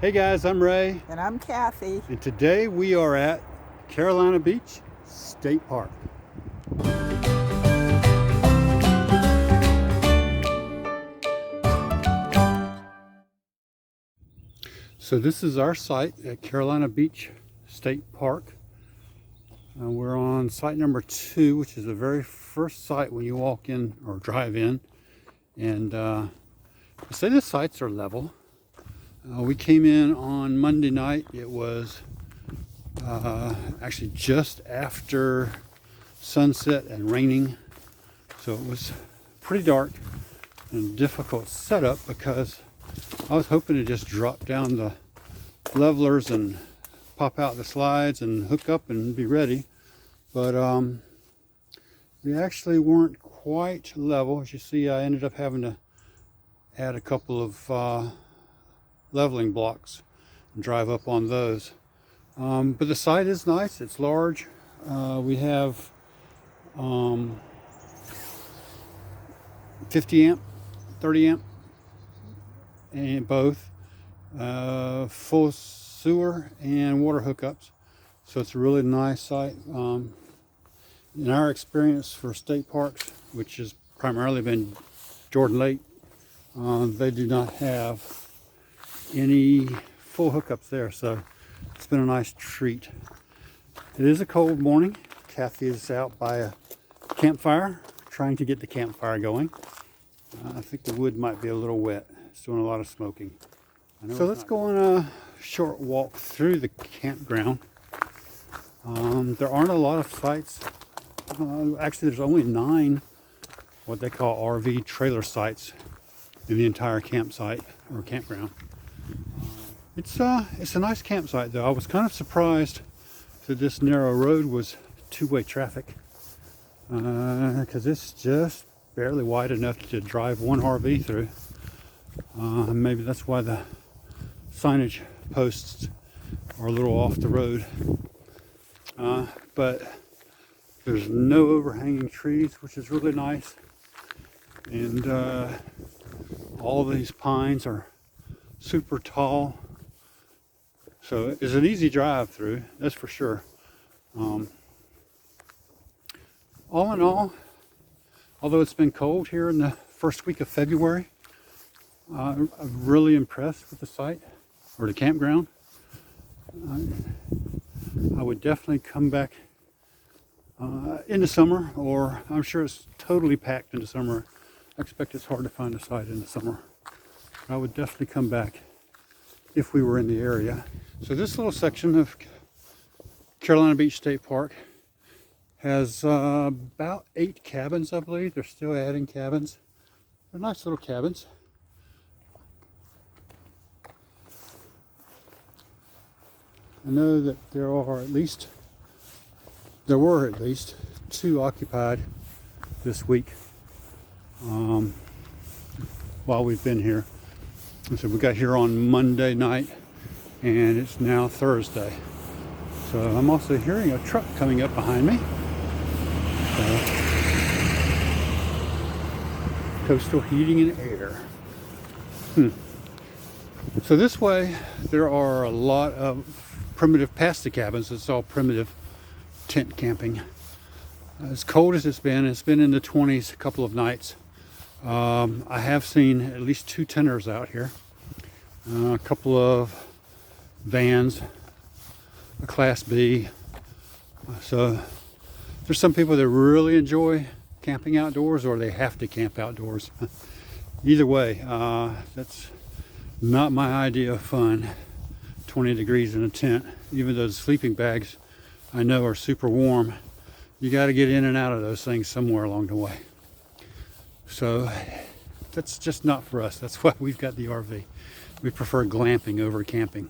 Hey guys, I'm Ray. And I'm Kathy. And today we are at Carolina Beach State Park. So this is our site at Carolina Beach State Park. We're on site number 2, which is the very first site when you walk in or drive in. And I say the sites are level. We came in on Monday night. It was actually just after sunset and raining, so it was pretty dark and difficult setup because I was hoping to just drop down the levelers and pop out the slides and hook up and be ready, but they actually weren't quite level. As you see, I ended up having to add a couple of leveling blocks and drive up on those. But the site is nice. It's large. We have 50 amp, 30 amp, and both full sewer and water hookups. So it's a really nice site. In our experience for state parks, which has primarily been Jordan Lake, they do not have any full hookups there, so it's been a nice treat. It is a cold morning. Kathy is out by a campfire trying to get the campfire going. I think the wood might be a little wet. It's doing a lot of smoking. So let's go on a short walk through the campground. There aren't a lot of sites. Actually, there's only 9 what they call RV trailer sites in the entire campsite or campground. It's a nice campsite though. I was kind of surprised that this narrow road was two-way traffic, because it's just barely wide enough to drive one RV through. Maybe that's why the signage posts are a little off the road. But there's no overhanging trees, which is really nice. And all these pines are super tall. So it's an easy drive through, that's for sure. All in all, although it's been cold here in the first week of February, I'm really impressed with the site, or the campground. I would definitely come back in the summer, or I'm sure it's totally packed in the summer. I expect it's hard to find a site in the summer. I would definitely come back if we were in the area. So this little section of Carolina Beach State Park has about 8 cabins, I believe. They're still adding cabins. They're nice little cabins. I know that there were at least 2 occupied this week while we've been here. So we got here on Monday night and it's now Thursday. So I'm also hearing a truck coming up behind me. Coastal Heating and Air. So this way there are a lot of primitive, past the cabins, it's all primitive tent camping. As cold as it's been in the 20s a couple of nights. I have seen at least 2 tenters out here, a couple of vans, a Class B. So there's some people that really enjoy camping outdoors, or they have to camp outdoors. Either way, that's not my idea of fun. 20 degrees in a tent, even though the sleeping bags I know are super warm. You got to get in and out of those things somewhere along the way. So that's just not for us. That's why we've got the RV. We prefer glamping over camping.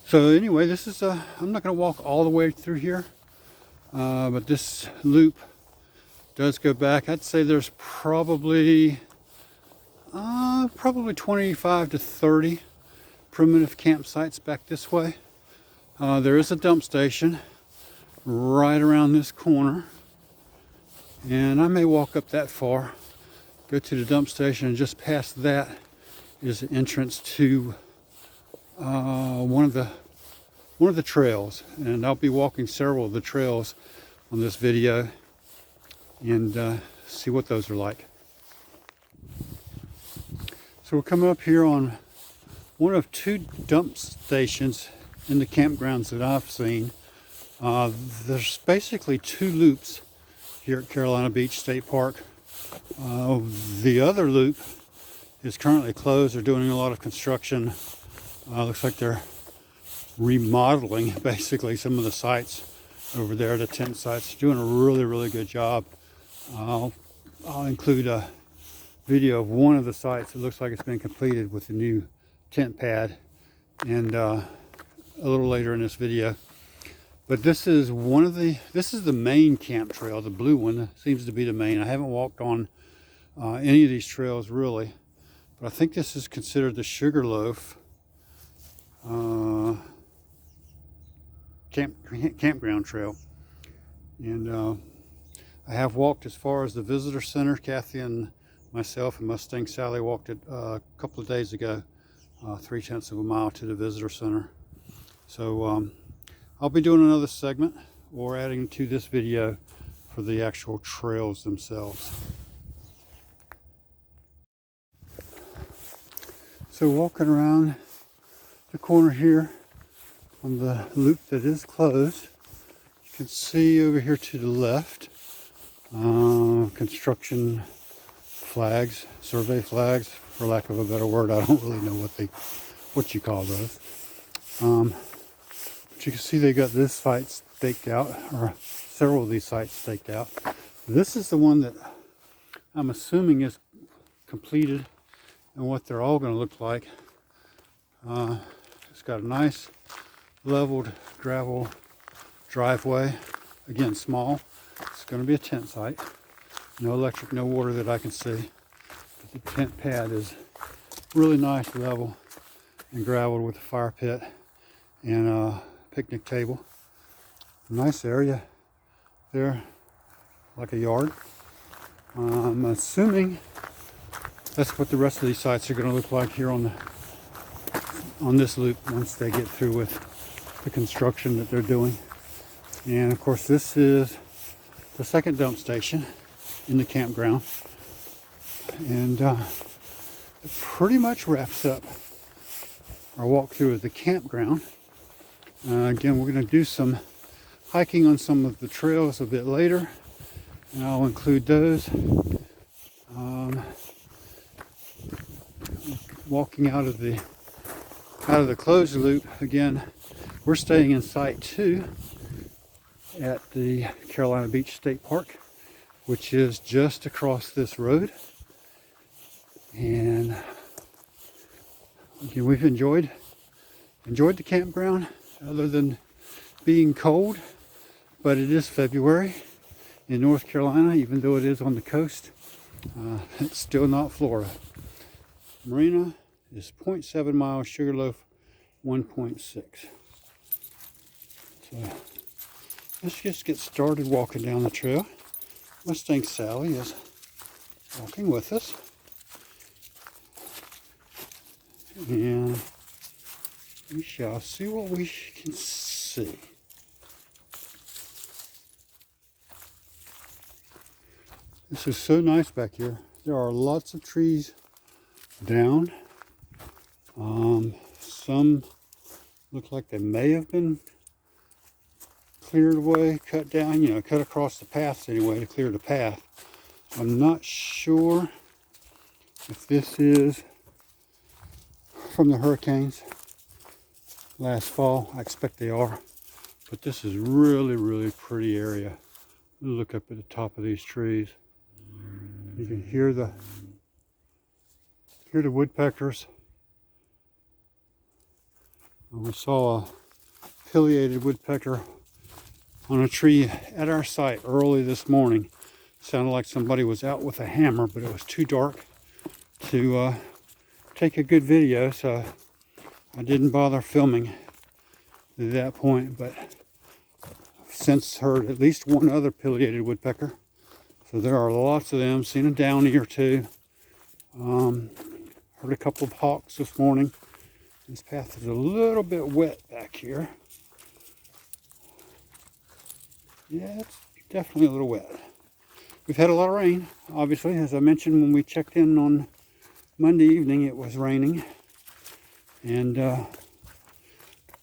So anyway, this is I'm not going to walk all the way through here, but this loop does go back. I'd say there's probably 25 to 30 primitive campsites back this way. There is a dump station right around this corner, and I may walk up that far, go to the dump station, and just past that is the entrance to one of the trails, and I'll be walking several of the trails on this video and see what those are like. So we're coming up here on one of two dump stations in the campgrounds that I've seen. There's basically two loops here at Carolina Beach State Park. The other loop is currently closed. They're doing a lot of construction. Looks like they're remodeling basically some of the sites over there, the tent sites. Doing a really good job. I'll include a video of one of the sites. It looks like it's been completed with the new tent pad, and a little later in this video. But this is the main camp trail. The blue one seems to be the main. I haven't walked on any of these trails really, but I think this is considered the Sugarloaf campground trail. And I have walked as far as the visitor center. Kathy and myself and Mustang Sally walked it a couple of days ago, 0.3 of a mile to the visitor center. So I'll be doing another segment or adding to this video for the actual trails themselves. So walking around the corner here on the loop that is closed, you can see over here to the left construction flags, survey flags, for lack of a better word. I don't really know what you call those. But you can see they got this site staked out, or several of these sites staked out. This is the one that I'm assuming is completed and what they're all going to look like. It's got a nice leveled gravel driveway. Again, small. It's going to be a tent site. No electric, no water that I can see. But the tent pad is really nice, level and graveled with a fire pit and a picnic table. Nice area there, like a yard. I'm assuming that's what the rest of these sites are going to look like here on this loop once they get through with the construction that they're doing. And of course, this is the second dump station in the campground, and it pretty much wraps up our walkthrough of the campground. Again, we're going to do some hiking on some of the trails a bit later, and I'll include those. Walking out of the closed loop, again, we're staying in Site 2 at the Carolina Beach State Park, which is just across this road. And again, we've enjoyed the campground, other than being cold. But it is February in North Carolina, even though it is on the coast. It's still not Florida. Marina is 0.7 miles, Sugarloaf 1.6. So let's just get started walking down the trail. Mustang Sally is walking with us. And we shall see what we can see. This is so nice back here. There are lots of trees down. Some look like they may have been cleared away, cut down, cut across the paths anyway to clear the path. I'm not sure if this is from the hurricanes last fall. I expect they are. But this is really pretty area. Look up at the top of these trees. You can hear the woodpeckers. We saw a pileated woodpecker on a tree at our site early this morning. Sounded like somebody was out with a hammer, but it was too dark to take a good video, so I didn't bother filming at that point. But I've since heard at least one other pileated woodpecker, so there are lots of them. Seen a downy or two. Heard a couple of hawks this morning, This path is a little bit wet back here. Yeah, it's definitely a little wet. We've had a lot of rain, obviously. As I mentioned when we checked in on Monday evening, it was raining. And not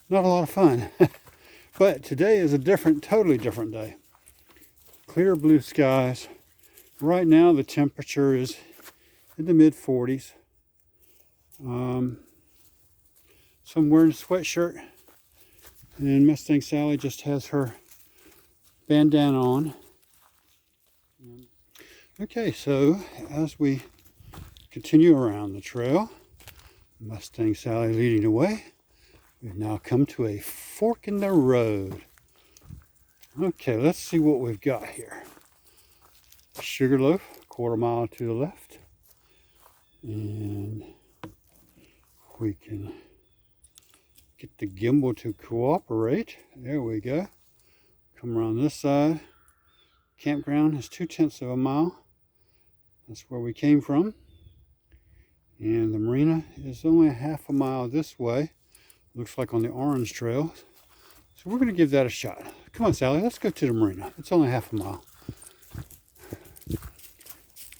a lot of fun. But today is a totally different day. Clear blue skies. Right now the temperature is in the mid 40s. So I'm wearing a sweatshirt, and Mustang Sally just has her bandana on. Okay, so as we continue around the trail, Mustang Sally leading the way, we've now come to a fork in the road. Okay, let's see what we've got here. Sugarloaf, quarter mile to the left. And we can get the gimbal to cooperate. There we go. Come around this side. Campground is 2/10 of a mile. That's where we came from. And the marina is only a half a mile this way. Looks like on the orange trail. So we're going to give that a shot. Come on, Sally, let's go to the marina. It's only half a mile.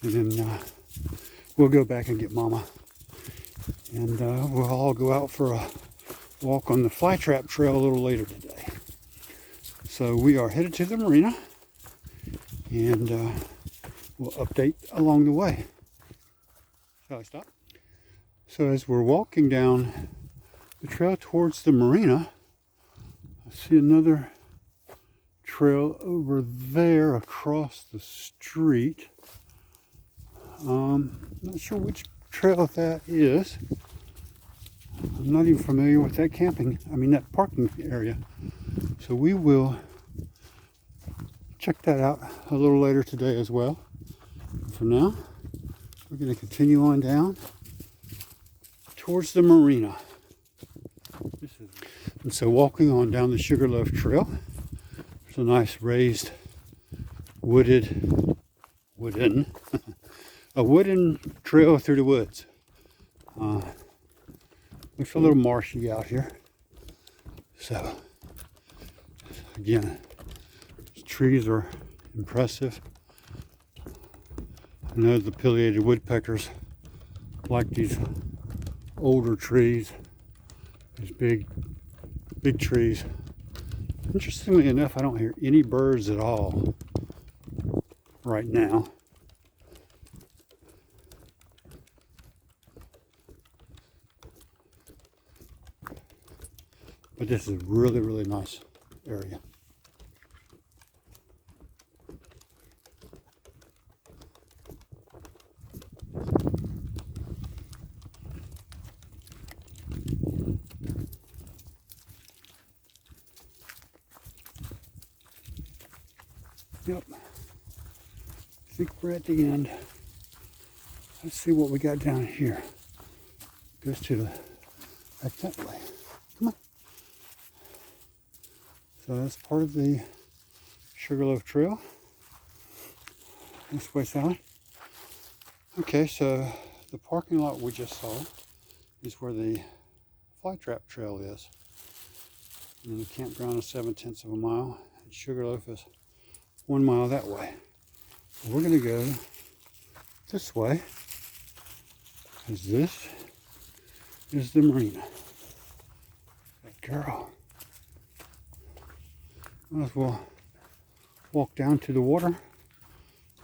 And then we'll go back and get Mama. And we'll all go out for a walk on the Flytrap Trail a little later today. So we are headed to the marina. And we'll update along the way. Shall I stop? So as we're walking down the trail towards the marina, I see another trail over there across the street. Not sure which trail that is. I'm not even familiar with that that parking area. So we will check that out a little later today as well. For now, we're going to continue on down towards the marina. And so walking on down the Sugarloaf Trail, there's a nice raised wooden a wooden trail through the woods. Looks a little marshy out here. So again, the trees are impressive. I know the pileated woodpeckers like these older trees, these big trees. Interestingly enough, I don't hear any birds at all right now. But this is a really, really nice area. Yep. I think we're at the end. Let's see what we got down here. Goes to the back that way. Come on. So that's part of the Sugarloaf Trail. This way, Sally. Okay, so the parking lot we just saw is where the Flytrap Trail is. And the campground is 7/10 of a mile. And Sugarloaf is 1 mile that way. We're going to go this way, because this is the marina. Good girl. Might as well walk down to the water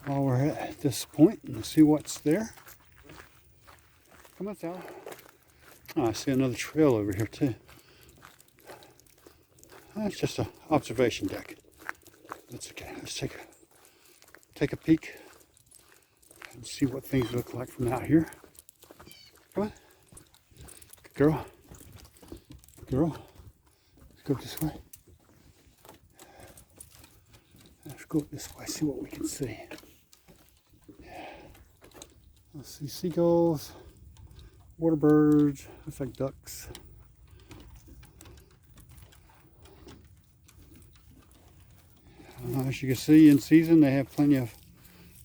while we're at this point and see what's there. Come on, Sally. Oh, I see another trail over here too. That's just an observation deck. That's okay. Let's take a peek and see what things look like from out here. Come on. Good girl. Good girl. Let's go this way. Let's go this way, see what we can see. Let's see seagulls, water birds, looks like ducks. As you can see, in season they have plenty of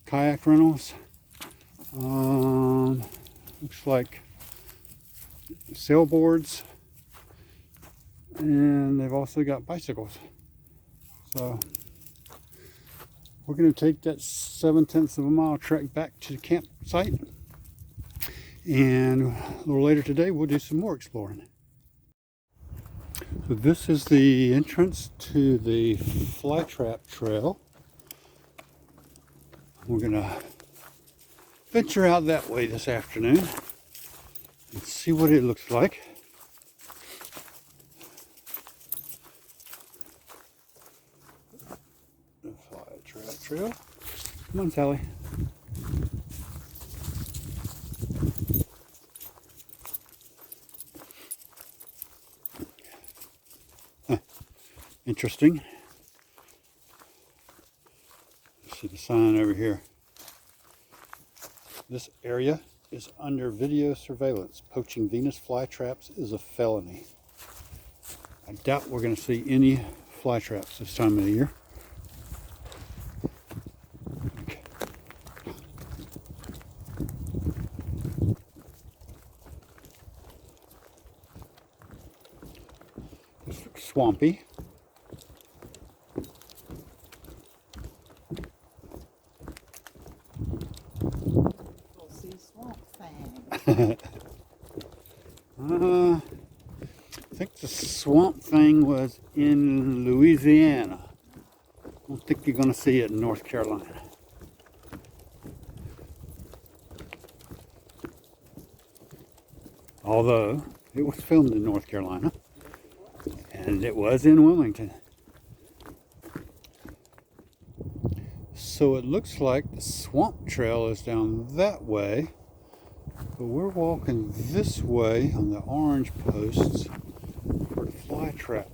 kayak rentals. Looks like sailboards. and they've also got bicycles. So we're going to take that 7/10 of a mile trek back to the campsite, and a little later today we'll do some more exploring. So this is the entrance to the Flytrap Trail. We're going to venture out that way this afternoon and see what it looks like. The Flytrap Trail. Come on, Sally. Interesting. See the sign over here. This area is under video surveillance. Poaching Venus flytraps is a felony. I doubt we're going to see any flytraps this time of the year. Okay. This looks swampy. I think the swamp thing was in Louisiana. I don't think you're going to see it in North Carolina. Although it was filmed in North Carolina, and it was in Wilmington. So it looks like the swamp trail is down that way. But we're walking this way on the orange posts for the Flytrap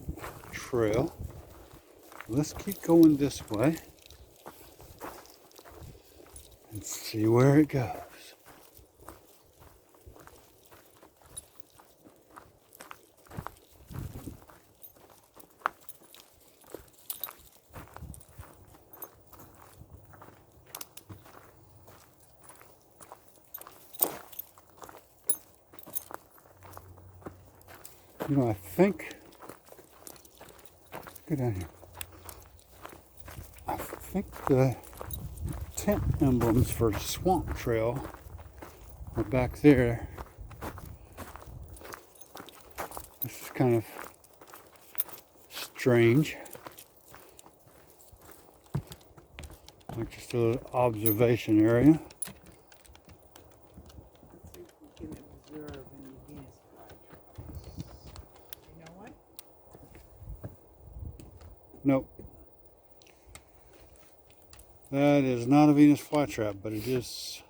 Trail. Let's keep going this way and see where it goes. You know, I think, get down here. I think the tent emblems for the swamp trail are back there. This is kind of strange. Like just a little observation area. Nope. That is not a Venus flytrap, but it is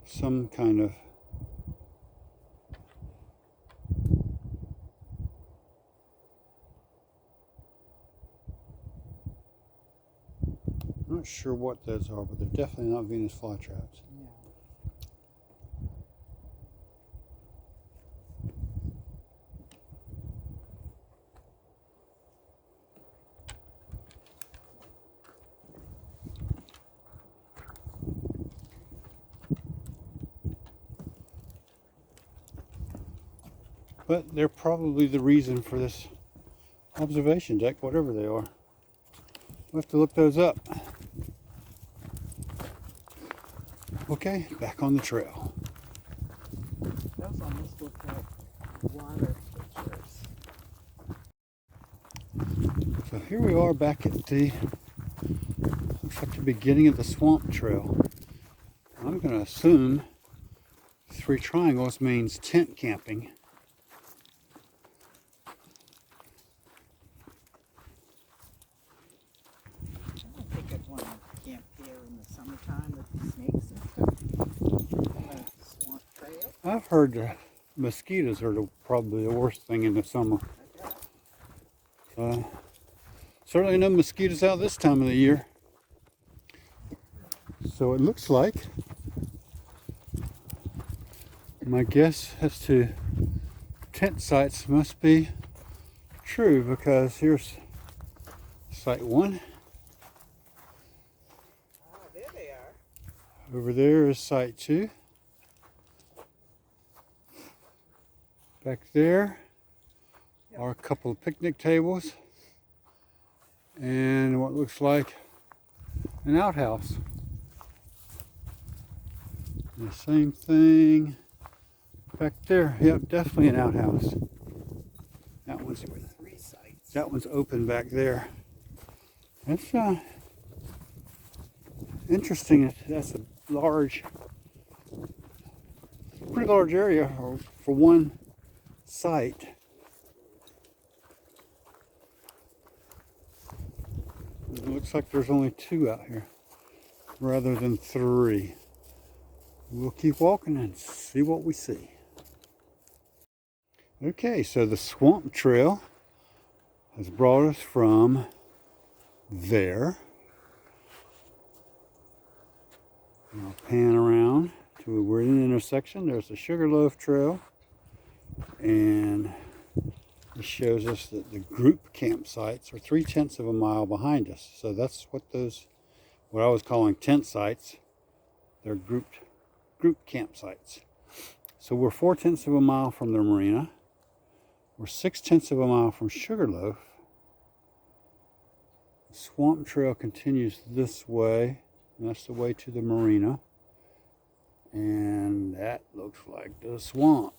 some kind of I'm not sure what those are, but they're definitely not Venus flytraps. But they're probably the reason for this observation deck, whatever they are. We'll have to look those up. Okay, back on the trail. Those almost look like water pictures. So here we are back at the, looks like the beginning of the swamp trail. I'm going to assume 3 triangles means tent camping. I've heard the mosquitoes are probably the worst thing in the summer. Certainly no mosquitoes out this time of the year. So it looks like, my guess as to tent sites must be true, because here's site 1. Oh, there they are. Over there is site 2. Back there are a couple of picnic tables and what looks like an outhouse. The same thing back there. Yep, definitely an outhouse. That one's open back there. That's interesting. That's a pretty large area for one site. It looks like there's only 2 out here rather than 3. We'll keep walking and see what we see. Okay, so the swamp trail has brought us from there. And I'll pan around to we're in an intersection. There's the Sugarloaf Trail, and this shows us that the group campsites are 3/10 of a mile behind us. So that's what I was calling tent sites. They're group campsites. So we're 4/10 of a mile from the marina. We're 6/10 of a mile from Sugarloaf. The swamp trail continues this way, and that's the way to the marina. And that looks like the swamp.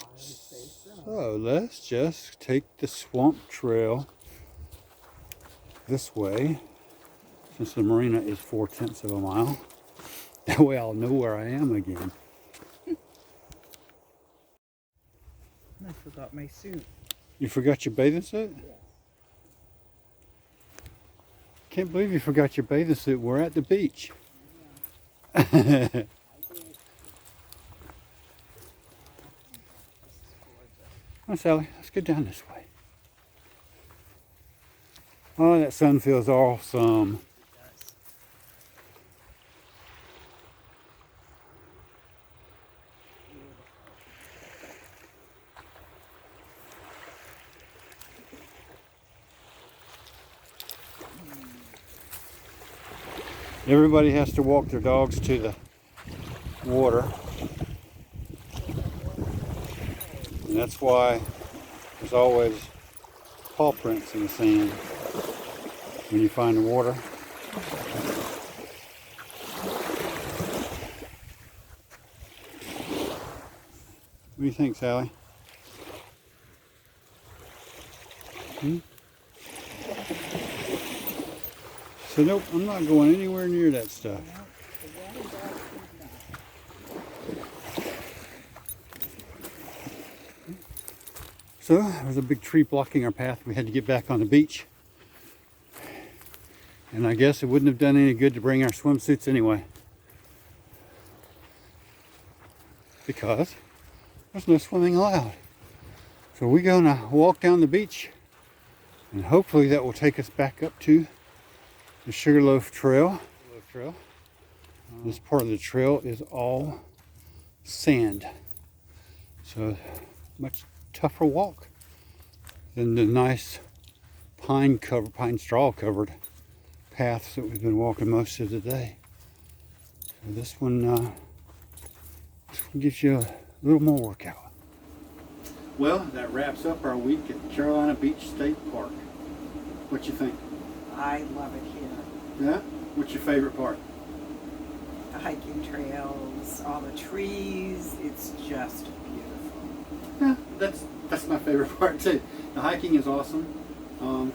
So let's just take the swamp trail this way, since the marina is 4/10 of a mile. That way I'll know where I am again. I forgot my suit. You forgot your bathing suit? Yes. Can't believe you forgot your bathing suit. We're at the beach. Yeah. Come on, Sally, let's go down this way. Oh, that sun feels awesome. Everybody has to walk their dogs to the water. And that's why there's always paw prints in the sand when you find the water. What do you think, Sally? So nope, I'm not going anywhere near that stuff. So there's a big tree blocking our path. We had to get back on the beach. And I guess it wouldn't have done any good to bring our swimsuits anyway, because there's no swimming allowed. So we're gonna walk down the beach, and hopefully that will take us back up to the Sugarloaf Trail. This part of the trail is all sand, so much tougher walk than the nice pine straw covered paths that we've been walking most of the day. So this one gives you a little more workout. Well, that wraps up our week at Carolina Beach State Park. What you think? I love it here. Yeah? What's your favorite part? The hiking trails, all the trees, it's just beautiful. Yeah, that's my favorite part too. The hiking is awesome.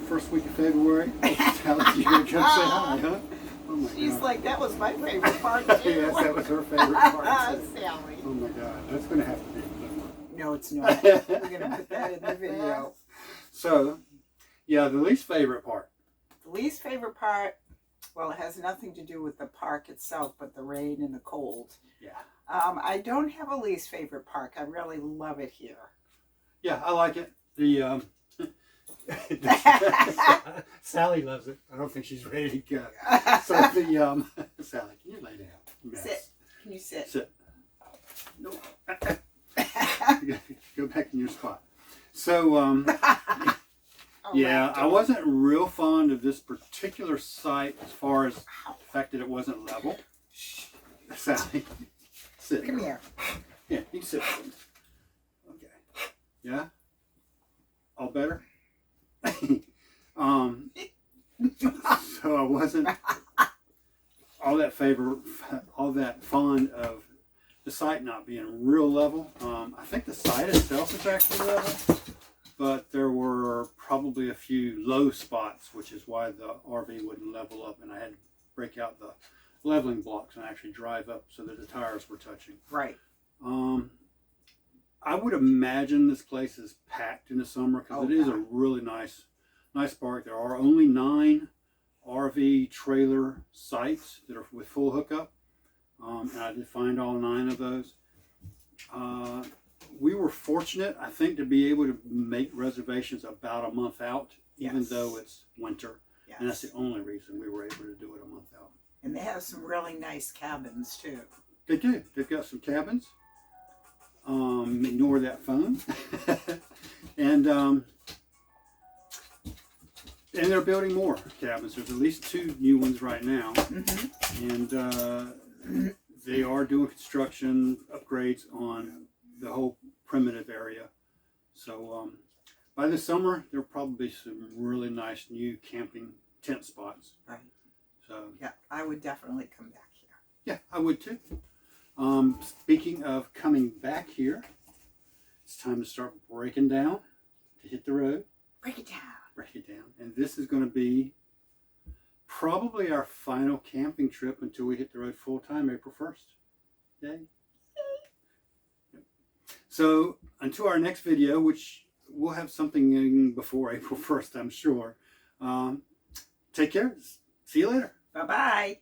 First week of February. Alex, you're gonna come say hi, huh? Oh my She's God. like, that was my favorite part too. Yes, that was her favorite part too. Sally. Oh my God, that's gonna have to be a good one. No, it's not. We're gonna put that in the video. So, yeah, the least favorite part. The least favorite part, well, it has nothing to do with the park itself, but the rain and the cold. Yeah. I don't have a least favorite park. I really love it here. Yeah, I like it. The Sally loves it. I don't think she's ready to go. So the Sally, can you lay down? Yes. Sit. Can you sit? Sit. No. Go back in your spot. So yeah, I wasn't real fond of this particular site as far as the fact that it wasn't level. Sally, sit. Come here. Yeah, you can sit. Okay. Yeah? all better. So I wasn't all that fond of the site not being real level. I think the site itself is actually level, but there were probably a few low spots, which is why the RV wouldn't level up, and I had to break out the leveling blocks and actually drive up so that the tires were touching. Right. I would imagine this place is packed in the summer because it is a God. really nice park. There are only 9 RV trailer sites that are with full hookup, and I did find all 9 of those. We were fortunate, I think, to be able to make reservations about a month out, even Yes. though it's winter. Yes. And that's the only reason we were able to do it a month out. And they have some really nice cabins too. They do. They've got some cabins. Ignore that phone. And they're building more cabins. There's at least 2 new ones right now. And they are doing construction upgrades on the whole primitive area. So by this summer, there'll probably be some really nice new camping tent spots. Right. So Yeah, I would definitely come back here. yeah, I would too. Speaking of coming back here, it's time to start breaking down to hit the road. Break it down. Break it down. And this is going to be probably our final camping trip until we hit the road full time, April 1st. Yay. Yep. So until our next video, which we'll have something in before April 1st, I'm sure. Take care. See you later. Bye-bye.